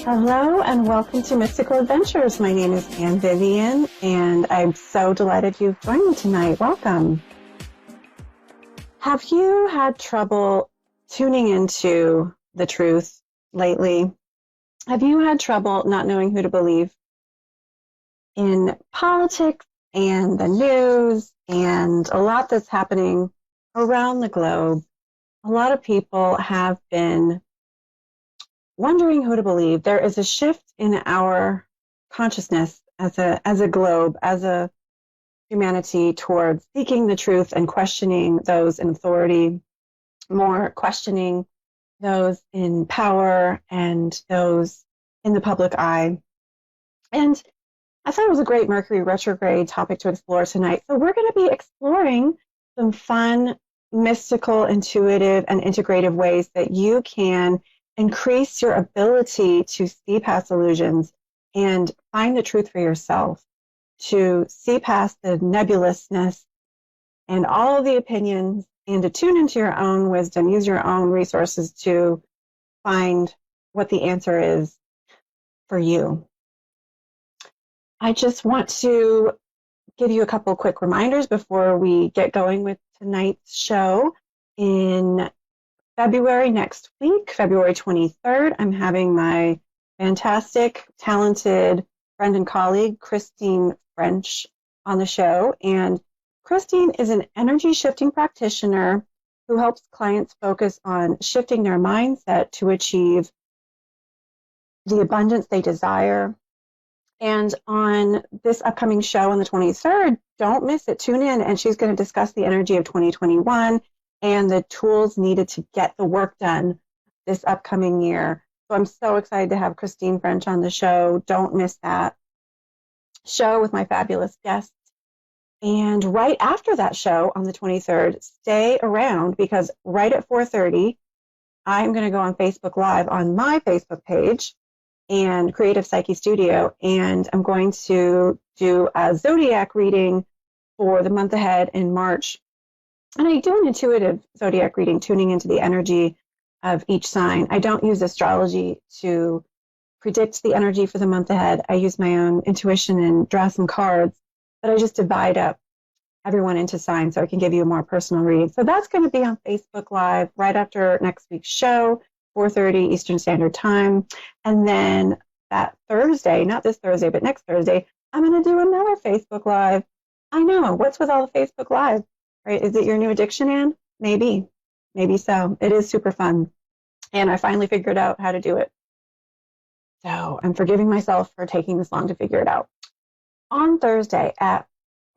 Hello and welcome to Mystical Adventures. My name is Anne Vivian and I'm so delighted you've joined me tonight. Welcome. Have you had trouble tuning into the truth lately? Have you had trouble not knowing who to believe in politics and the news and a lot that's happening around the globe? A lot of people have been wondering who to believe. There is a shift in our consciousness as a globe, as a humanity, towards seeking the truth and questioning those in authority, more questioning those in power and those in the public eye. And I thought it was a great Mercury retrograde topic to explore tonight. So we're going to be exploring some fun, mystical, intuitive, and integrative ways that you can increase your ability to see past illusions and find the truth for yourself, to see past the nebulousness and all of the opinions, and to tune into your own wisdom, use your own resources to find what the answer is for you. I just want to give you a couple quick reminders before we get going with tonight's show. In February next week, February 23rd, I'm having my fantastic, talented friend and colleague, Christine French, on the show. And Christine is an energy shifting practitioner who helps clients focus on shifting their mindset to achieve the abundance they desire. And on this upcoming show on the 23rd, don't miss it. Tune in, and she's going to discuss the energy of 2021 and the tools needed to get the work done this upcoming year. So I'm so excited to have Christine French on the show. Don't miss that show with my fabulous guests. And right after that show on the 23rd, stay around, because right at 4:30, I'm going to go on Facebook Live on my Facebook page and Creative Psyche Studio, and I'm going to do a zodiac reading for the month ahead in March. And I do an intuitive zodiac reading, tuning into the energy of each sign. I don't use astrology to predict the energy for the month ahead. I use my own intuition and draw some cards, but I just divide up everyone into signs so I can give you a more personal read. So that's going to be on Facebook Live right after next week's show, 4:30 Eastern Standard Time. And then that Thursday, not this Thursday, but next Thursday, I'm going to do another Facebook Live. I know, what's with all the Facebook Live? Right? Is it your new addiction, Anne? Maybe so. It is super fun. And I finally figured out how to do it. So I'm forgiving myself for taking this long to figure it out. On Thursday at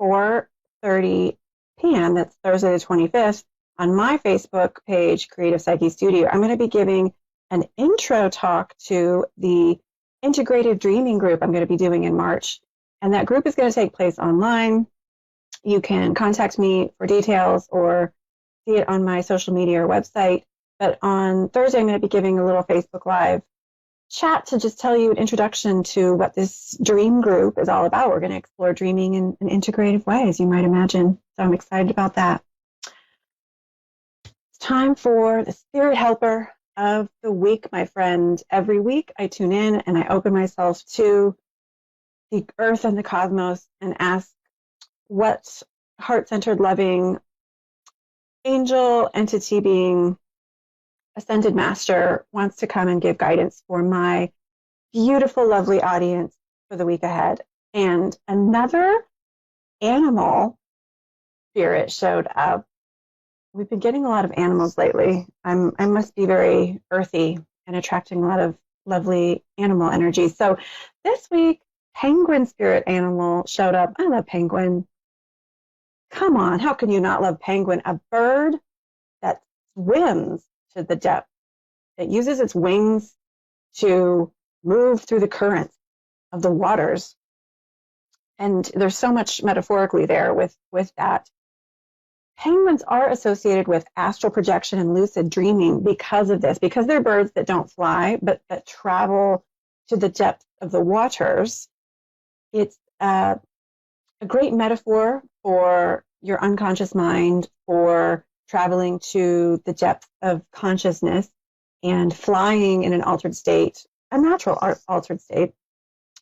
4:30 p.m., that's Thursday the 25th, on my Facebook page, Creative Psyche Studio, I'm going to be giving an intro talk to the integrative dreaming group I'm going to be doing in March. And that group is going to take place online. You can contact me for details or see it on my social media or website. But on Thursday, I'm going to be giving a little Facebook Live chat to just tell you an introduction to what this dream group is all about. We're going to explore dreaming in integrative ways, you might imagine. So I'm excited about that. It's time for the Spirit Helper of the week, my friend. Every week I tune in and I open myself to the earth and the cosmos and ask what heart-centered, loving angel, entity, being, ascended master wants to come and give guidance for my beautiful, lovely audience for the week ahead. And another animal spirit showed up. We've been getting a lot of animals lately. I must be very earthy and attracting a lot of lovely animal energy. So this week, penguin spirit animal showed up. I love penguin. Come on, how can you not love penguin? A bird that swims to the depth, that uses its wings to move through the currents of the waters. And there's so much metaphorically there with that. Penguins are associated with astral projection and lucid dreaming because of this, because they're birds that don't fly, but that travel to the depths of the waters. It's a great metaphor for your unconscious mind, for traveling to the depth of consciousness and flying in an altered state a natural altered state.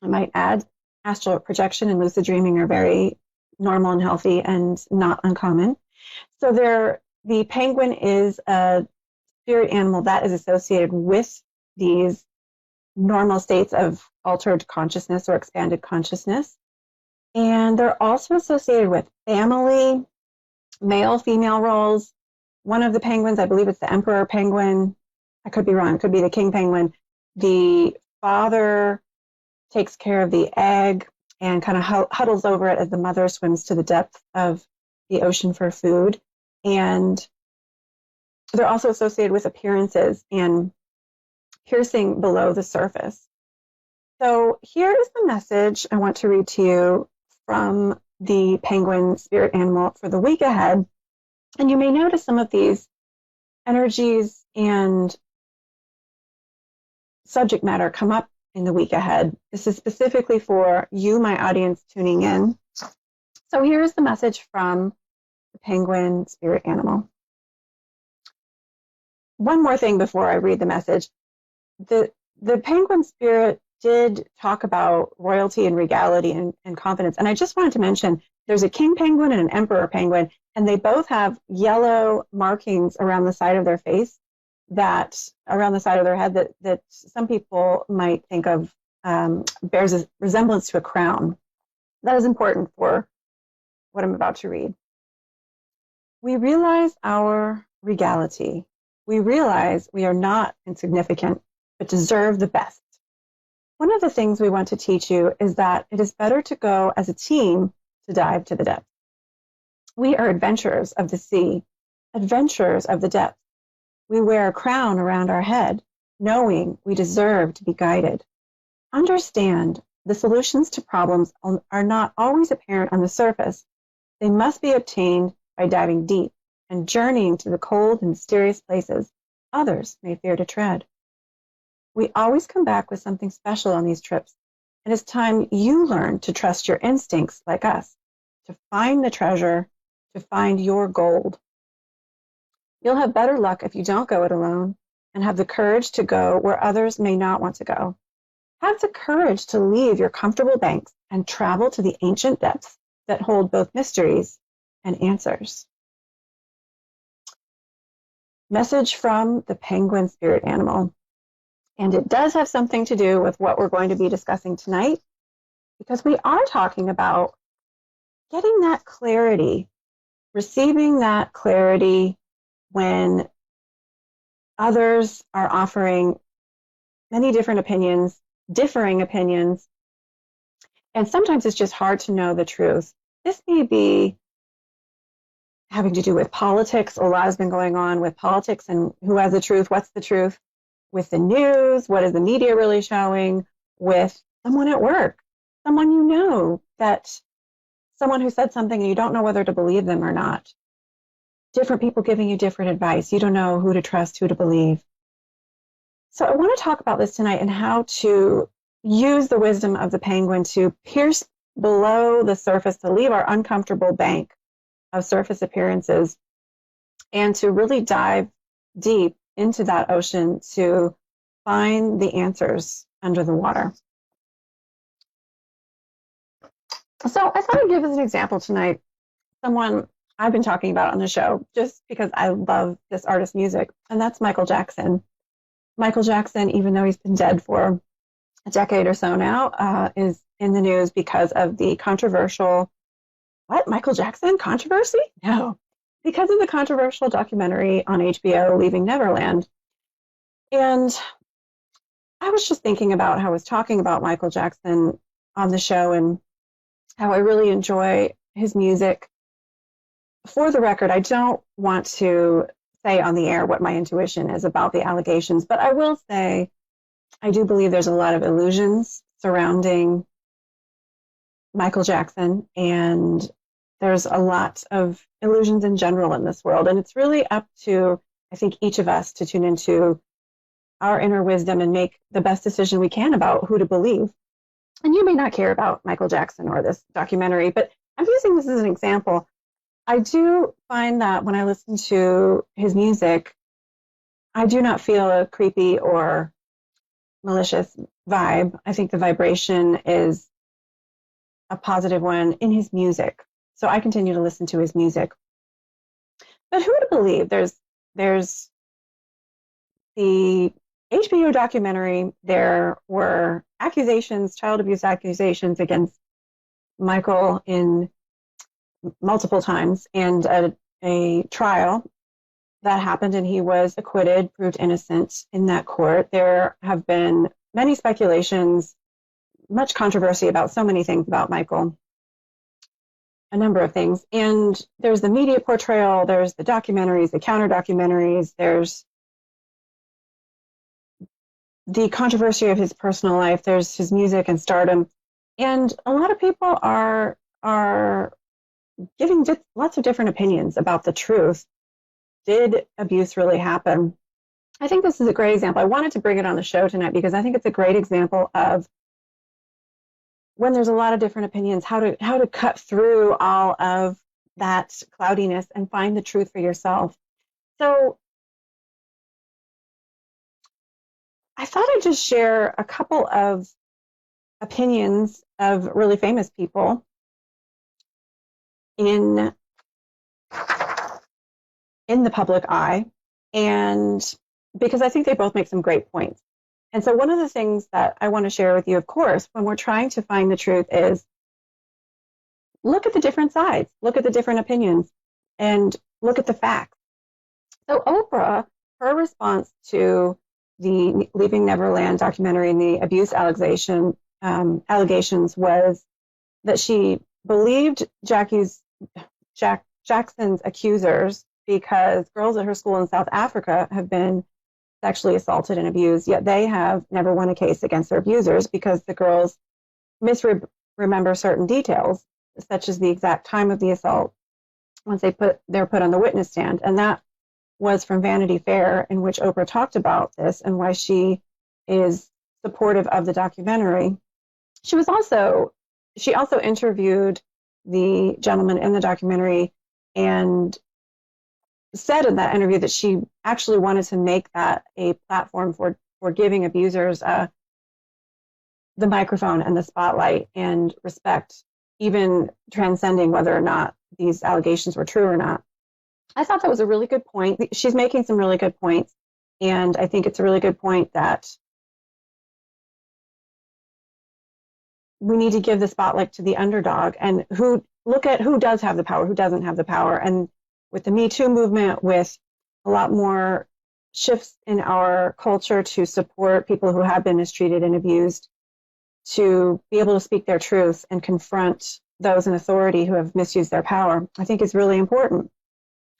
I might add astral projection and lucid dreaming are very normal and healthy and not uncommon. So the penguin is a spirit animal that is associated with these normal states of altered consciousness or expanded consciousness. And they're also associated with family, male, female roles. One of the penguins, I believe it's the emperor penguin. I could be wrong. It could be the king penguin. The father takes care of the egg and kind of huddles over it as the mother swims to the depth of the ocean for food. And they're also associated with appearances and piercing below the surface. So here is the message I want to read to you from the penguin spirit animal for the week ahead. And you may notice some of these energies and subject matter come up in the week ahead. This is specifically for you, my audience, tuning in. So here's the message from the penguin spirit animal. One more thing before I read the message. The penguin spirit did talk about royalty and regality and confidence. And I just wanted to mention there's a king penguin and an emperor penguin, and they both have yellow markings around the side of their face, around the side of their head that some people might think of bears a resemblance to a crown. That is important for what I'm about to read. We realize our regality. We realize we are not insignificant, but deserve the best. One of the things we want to teach you is that it is better to go as a team to dive to the depths. We are adventurers of the sea, adventurers of the depths. We wear a crown around our head, knowing we deserve to be guided. Understand the solutions to problems are not always apparent on the surface. They must be obtained by diving deep and journeying to the cold and mysterious places others may fear to tread. We always come back with something special on these trips. It is time you learn to trust your instincts like us, to find the treasure, to find your gold. You'll have better luck if you don't go it alone and have the courage to go where others may not want to go. Have the courage to leave your comfortable banks and travel to the ancient depths that hold both mysteries and answers. Message from the penguin spirit animal. And it does have something to do with what we're going to be discussing tonight, because we are talking about getting that clarity, receiving that clarity when others are offering many different opinions, differing opinions, and sometimes it's just hard to know the truth. This may be having to do with politics. A lot has been going on with politics and who has the truth, what's the truth, with the news, what is the media really showing, with someone at work, someone you know, someone who said something and you don't know whether to believe them or not. Different people giving you different advice. You don't know who to trust, who to believe. So I want to talk about this tonight and how to use the wisdom of the penguin to pierce below the surface, to leave our uncomfortable bank of surface appearances and to really dive deep into that ocean to find the answers under the water. So I thought I'd give as an example tonight someone I've been talking about on the show just because I love this artist's music, and that's Michael Jackson. Michael Jackson, even though he's been dead for a decade or so now, is in the news because of the controversial, Michael Jackson controversy? No, because of the controversial documentary on HBO, Leaving Neverland. And I was just thinking about how I was talking about Michael Jackson on the show and how I really enjoy his music. For the record, I don't want to say on the air what my intuition is about the allegations, but I will say I do believe there's a lot of illusions surrounding Michael Jackson, and there's a lot of illusions in general in this world. And it's really up to, I think, each of us to tune into our inner wisdom and make the best decision we can about who to believe. And you may not care about Michael Jackson or this documentary, but I'm using this as an example. I do find that when I listen to his music, I do not feel creepy or malicious vibe. I think the vibration is a positive one in his music. So I continue to listen to his music. But who would believe there's the HBO documentary, there were accusations, child abuse accusations against Michael in multiple times, and a trial that happened, and he was acquitted, proved innocent in that court. There have been many speculations, much controversy about so many things about Michael, a number of things. And there's the media portrayal, there's the documentaries, the counter documentaries, there's the controversy of his personal life, there's his music and stardom. And a lot of people are giving lots of different opinions about the truth. Did abuse really happen? I think this is a great example. I wanted to bring it on the show tonight because I think it's a great example of when there's a lot of different opinions, how to cut through all of that cloudiness and find the truth for yourself. So I thought I'd just share a couple of opinions of really famous people in the public eye, and because I think they both make some great points. And so one of the things that I want to share with you, of course, when we're trying to find the truth is look at the different sides, look at the different opinions, and look at the facts. So Oprah, her response to the Leaving Neverland documentary and the abuse allegations was that she believed Jackson's accusers because girls at her school in South Africa have been sexually assaulted and abused, yet they have never won a case against their abusers because the girls misremember certain details, such as the exact time of the assault, once they're put on the witness stand. And that was from Vanity Fair, in which Oprah talked about this and why she is supportive of the documentary. She also interviewed the gentleman in the documentary and said in that interview that she actually wanted to make that a platform for giving abusers the microphone and the spotlight and respect, even transcending whether or not these allegations were true or not. I thought that was a really good point. She's making some really good points, and I think it's a really good point that we need to give the spotlight to the underdog and look at who does have the power, who doesn't have the power. And with the Me Too movement, with a lot more shifts in our culture to support people who have been mistreated and abused, to be able to speak their truth and confront those in authority who have misused their power, I think is really important.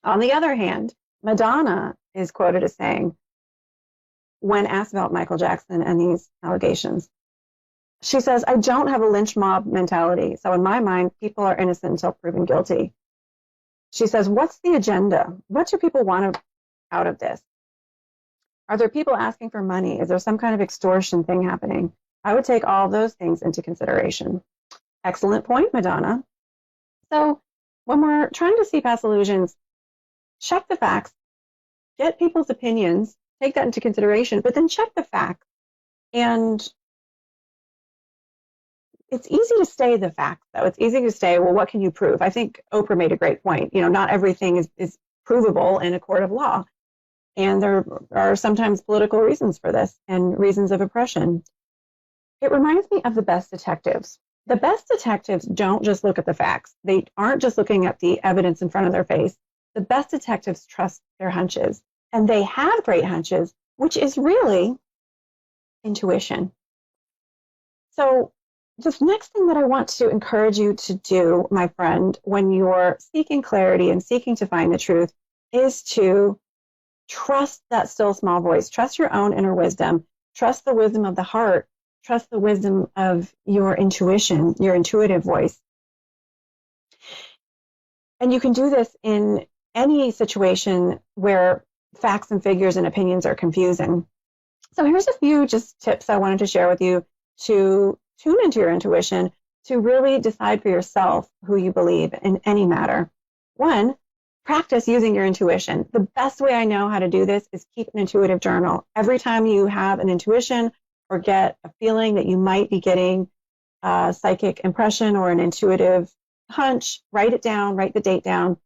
On the other hand, Madonna is quoted as saying, when asked about Michael Jackson and these allegations, she says, "I don't have a lynch mob mentality. So in my mind, people are innocent until proven guilty." She says, what's the agenda? What do people want out of this? Are there people asking for money? Is there some kind of extortion thing happening? I would take all those things into consideration. Excellent point, Madonna. So when we're trying to see past illusions, check the facts, get people's opinions, take that into consideration, but then check the facts. And it's easy to say the facts, though. It's easy to say, well, what can you prove? I think Oprah made a great point. Not everything is provable in a court of law. And there are sometimes political reasons for this and reasons of oppression. It reminds me of the best detectives. The best detectives don't just look at the facts. They aren't just looking at the evidence in front of their face. The best detectives trust their hunches. And they have great hunches, which is really intuition. So the next thing that I want to encourage you to do, my friend, when you're seeking clarity and seeking to find the truth, is to trust that still small voice. Trust your own inner wisdom. Trust the wisdom of the heart. Trust the wisdom of your intuition, your intuitive voice. And you can do this in any situation where facts and figures and opinions are confusing. So here's a few just tips I wanted to share with you to tune into your intuition, to really decide for yourself who you believe in any matter. One, practice using your intuition. The best way I know how to do this is keep an intuitive journal. Every time you have an intuition or get a feeling that you might be getting a psychic impression or an intuitive hunch, write it down, write the date down.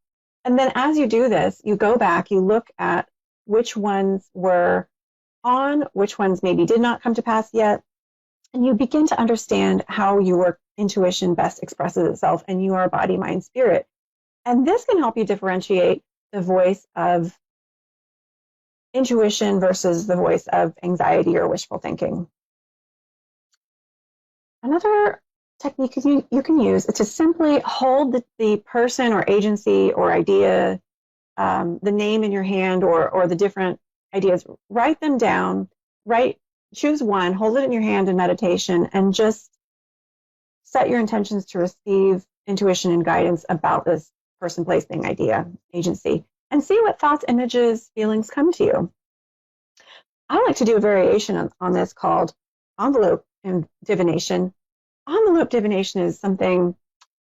And then as you do this, you go back, you look at which ones were on, which ones maybe did not come to pass yet, and you begin to understand how your intuition best expresses itself in your body, mind, spirit. And this can help you differentiate the voice of intuition versus the voice of anxiety or wishful thinking. Another technique you can use is to simply hold the person or agency or idea, the name in your hand or the different ideas, write them down, choose one, hold it in your hand in meditation, and just set your intentions to receive intuition and guidance about this person, place, thing, idea, agency, and see what thoughts, images, feelings come to you. I like to do a variation on this called envelope divination. Envelope divination is something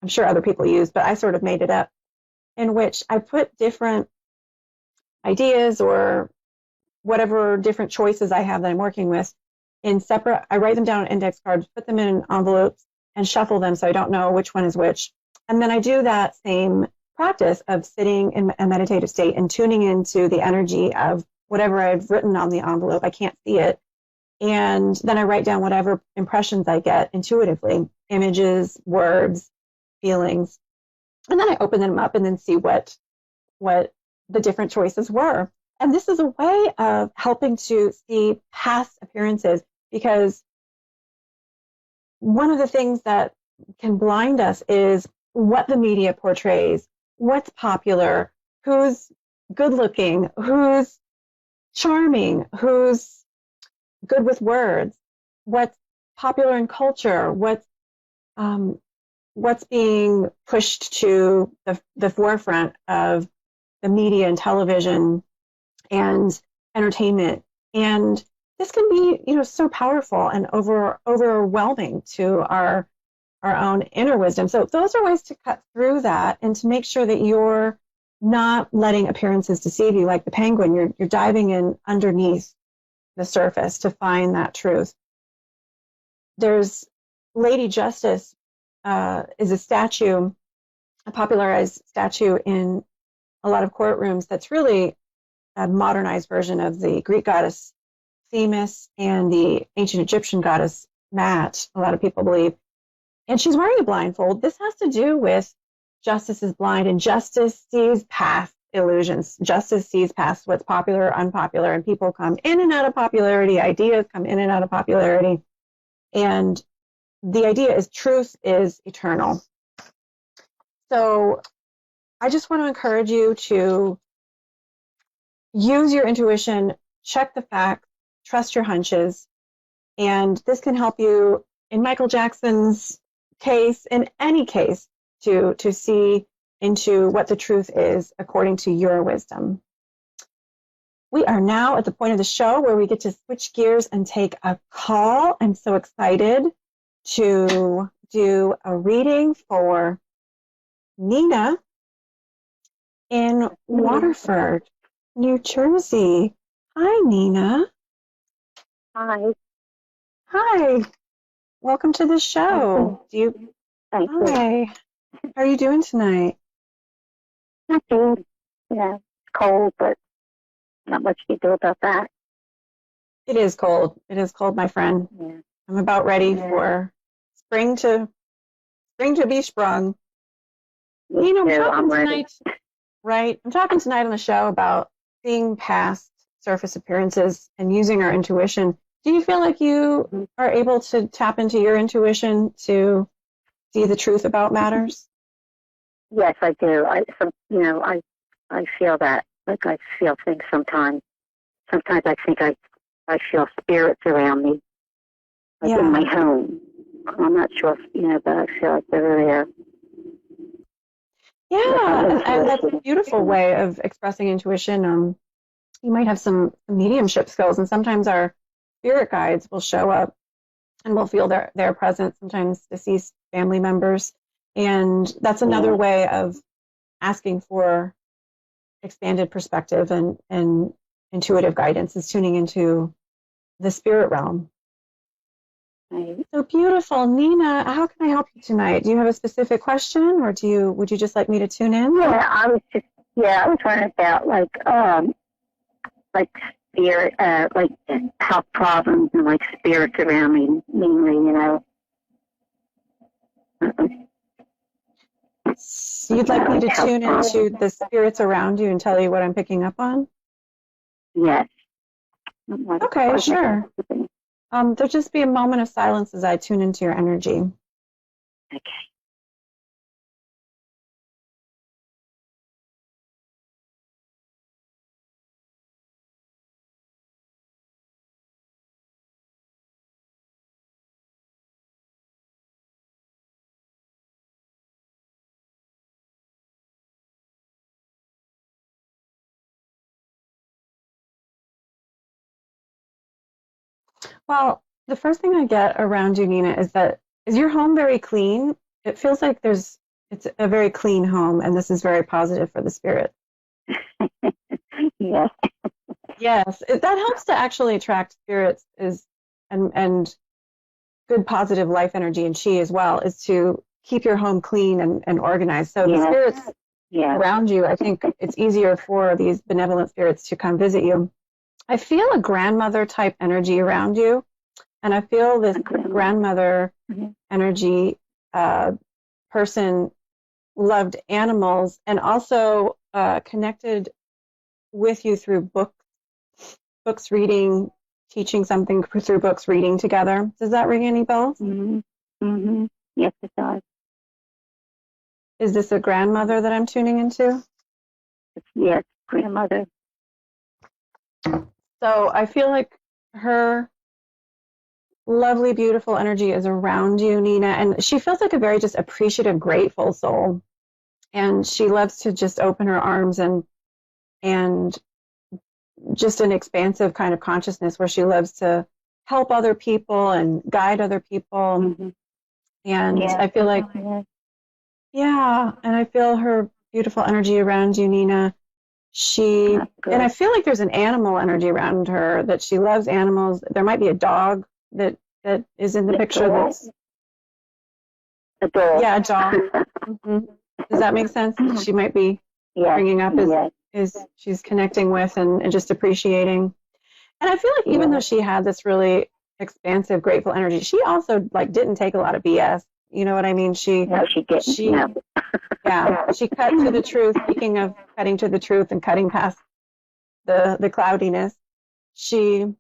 I'm sure other people use, but I sort of made it up, in which I put different ideas or whatever different choices I have that I'm working with in separate. I write them down on index cards, put them in envelopes, and shuffle them so I don't know which one is which. And then I do that same practice of sitting in a meditative state and tuning into the energy of whatever I've written on the envelope. I can't see it. And then I write down whatever impressions I get intuitively, images, words, feelings. And then I open them up and then see what the different choices were. And this is a way of helping to see past appearances, because one of the things that can blind us is what the media portrays, what's popular, who's good looking, who's charming, who's good with words, what's popular in culture, what's being pushed to the forefront of the media and television and entertainment. And this can be, so powerful and overwhelming to our own inner wisdom. So those are ways to cut through that and to make sure that you're not letting appearances deceive you like the penguin. You're diving in underneath the surface to find that truth. There's Lady Justice is a statue, a popularized statue in a lot of courtrooms that's really a modernized version of the Greek goddess Themis and the ancient Egyptian goddess Mat, a lot of people believe. And she's wearing a blindfold. This has to do with justice is blind, and justice sees past illusions. Justice sees past what's popular or unpopular, and people come in and out of popularity. Ideas come in and out of popularity. And the idea is truth is eternal. So I just want to encourage you to use your intuition, check the facts, trust your hunches, and this can help you in Michael Jackson's case, in any case, to see into what the truth is according to your wisdom. We are now at the point of the show where we get to switch gears and take a call. I'm so excited to do a reading for Nina in Waterford, New Jersey. Hi, Nina. Hi. Hi. Welcome to the show. Thank you. Hi. How are you doing tonight? Not good. Yeah, it's cold, but not much you do about that. It is cold. It is cold, my friend. Yeah. I'm about ready for spring to be sprung. Me I'm too, talking I'm ready. tonight. Right. I'm talking tonight on the show about seeing past surface appearances and using our intuition. Do you feel like you are able to tap into your intuition to see the truth about matters? Yes, I do. I feel that. Like I feel things sometimes. Sometimes I think I feel spirits around me, like in my home. I'm not sure, but I feel like they're there. Yeah, and that's a beautiful way of expressing intuition. You might have some mediumship skills, and sometimes our spirit guides will show up and we'll feel their presence, sometimes deceased family members. And that's another way of asking for expanded perspective and intuitive guidance, is tuning into the spirit realm. Right. So beautiful. Nina, how can I help you tonight? Do you have a specific question, or would you just like me to tune in? Yeah, I was wondering about like spirit, like health problems and like spirits around me, mainly, So you'd like me to tune into the spirits around you and tell you what I'm picking up on? Yes. Okay, sure. There'll just be a moment of silence as I tune into your energy. Okay. Well, the first thing I get around you, Nina, is your home very clean? It feels like it's a very clean home, and this is very positive for the spirit. Yes. Yes, that helps to actually attract spirits and good positive life energy and chi as well, is to keep your home clean and organized. So the spirits around you, I think it's easier for these benevolent spirits to come visit you. I feel a grandmother type energy around you, and I feel this grandmother energy person loved animals and also connected with you through books reading, teaching something through books reading together. Does that ring any bells? Mm-hmm. Mm-hmm. Yes, it does. Is this a grandmother that I'm tuning into? Yes, grandmother. So I feel like her lovely, beautiful energy is around you, Nina, and she feels like a very just appreciative, grateful soul. And she loves to just open her arms and just an expansive kind of consciousness where she loves to help other people and guide other people. Mm-hmm. And I feel like, and I feel her beautiful energy around you, Nina. And I feel like there's an animal energy around her, that she loves animals. There might be a dog that is in the picture. That's a dog. Yeah, a dog. Mm-hmm. Does that make sense? She might be bringing up is she's connecting with and just appreciating. And I feel like even though she had this really expansive, grateful energy, she also like didn't take a lot of BS. You know what I mean? She didn't. She cut to the truth. Speaking of cutting to the truth and cutting past the cloudiness, she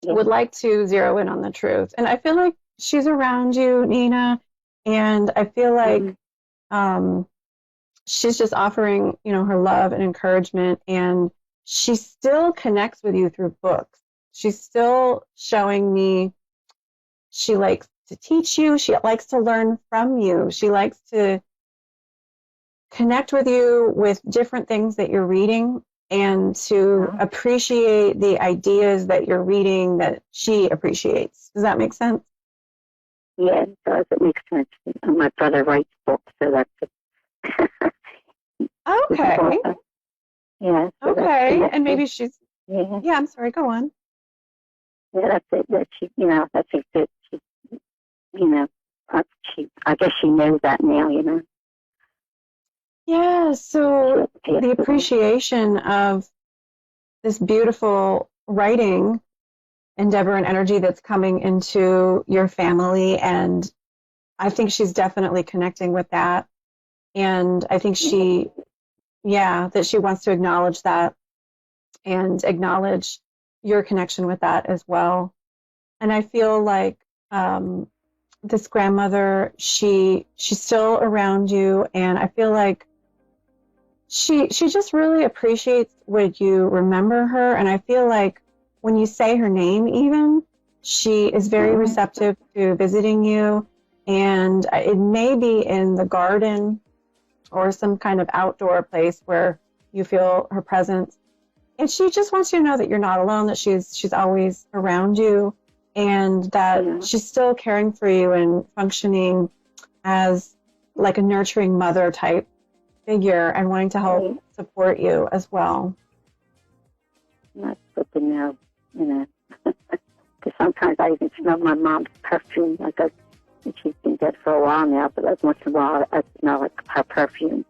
would like to zero in on the truth. And I feel like she's around you, Nina, and I feel like she's just offering, her love and encouragement, and she still connects with you through books. She's still showing me she likes to teach you. She likes to learn from you. She likes to connect with you with different things that you're reading and to appreciate the ideas that you're reading that she appreciates. Does that make sense? Yeah, it does. It makes sense. My brother writes books, so that's it. Okay. Yeah. So okay. And maybe she's... Yeah, I'm sorry. Go on. Yeah, that's it. That she, I think that she, I guess she knows that now, Yeah, so the appreciation of this beautiful writing endeavor and energy that's coming into your family, and I think she's definitely connecting with that. And I think that she wants to acknowledge that and acknowledge your connection with that as well. And I feel like this grandmother, she's still around you, and I feel like she just really appreciates when you remember her. And I feel like when you say her name even, she is very receptive to visiting you. And it may be in the garden or some kind of outdoor place where you feel her presence. And she just wants you to know that you're not alone, that she's always around you, and that she's still caring for you and functioning as like a nurturing mother type figure and wanting to help support you as well. That's good to know, Because sometimes I even smell my mom's perfume. And she's been dead for a while now, but like once in a while I smell like her perfume.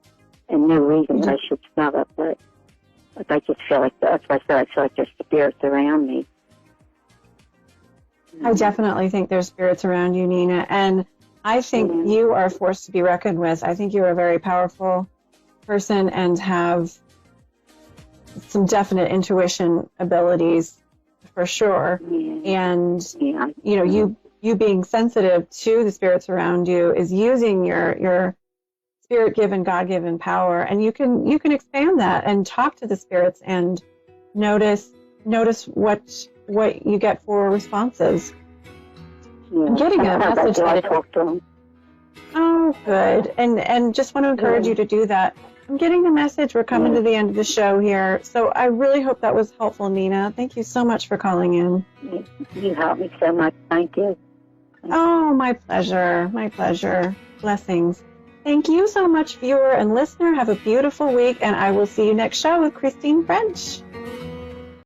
And no reason I should smell it, but I just feel like, that's why I feel like there's spirits around me. I definitely think there's spirits around you, Nina. And I think you are a force to be reckoned with. I think you're a very powerful person and have some definite intuition abilities for sure. And, you know, you being sensitive to the spirits around you is using your spirit-given, God-given power. And you can expand that and talk to the spirits and notice what you get for responses. I'm getting a message. Oh, good. And just want to encourage you to do that. I'm getting a message. We're coming to the end of the show here. So I really hope that was helpful, Nina. Thank you so much for calling in. You helped me so much. Thank you. Oh, my pleasure. My pleasure. Blessings. Thank you so much, viewer and listener. Have a beautiful week, and I will see you next show with Christine French.